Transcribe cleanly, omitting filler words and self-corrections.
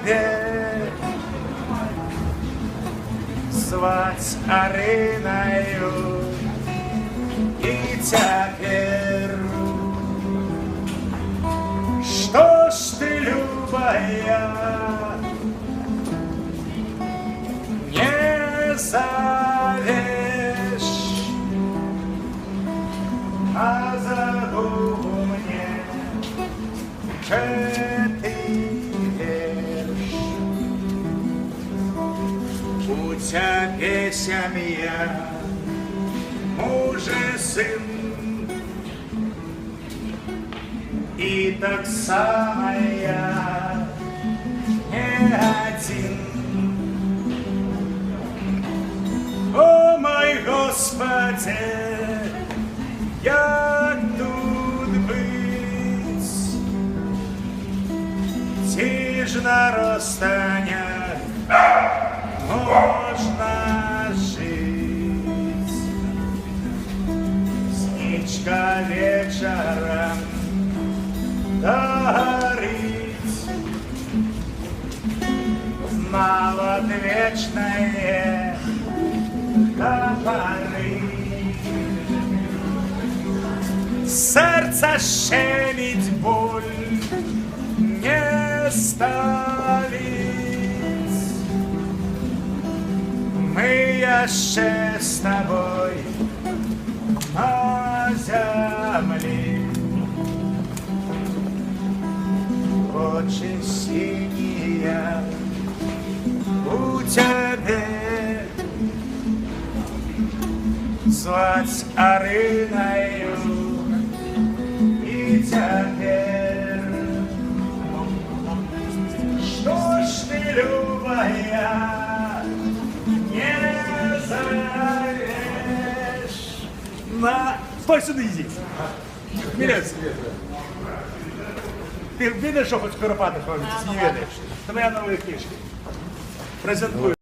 тебе звать Ариною и теперь. Что ж ты, любая, не зовешь, а забыл мне, что ты веришь. У тебя семья, муж и сын, и так само я не один. О мой Господи, як тут быть? Ті ж на розстанях можно жить. Сничка вечером горить, молод вечное до поры. Сердце щемить боль не ставить. Мы еще с тобой на земле. Очи синие у тебя, звать Ариною и теперь. Что ж ты, любая, не зовешь? Стой сюда, иди. Милиция. Ти видиш, що хоч Куропатов робить, не видиш? Це моя нова книжка. Презентую.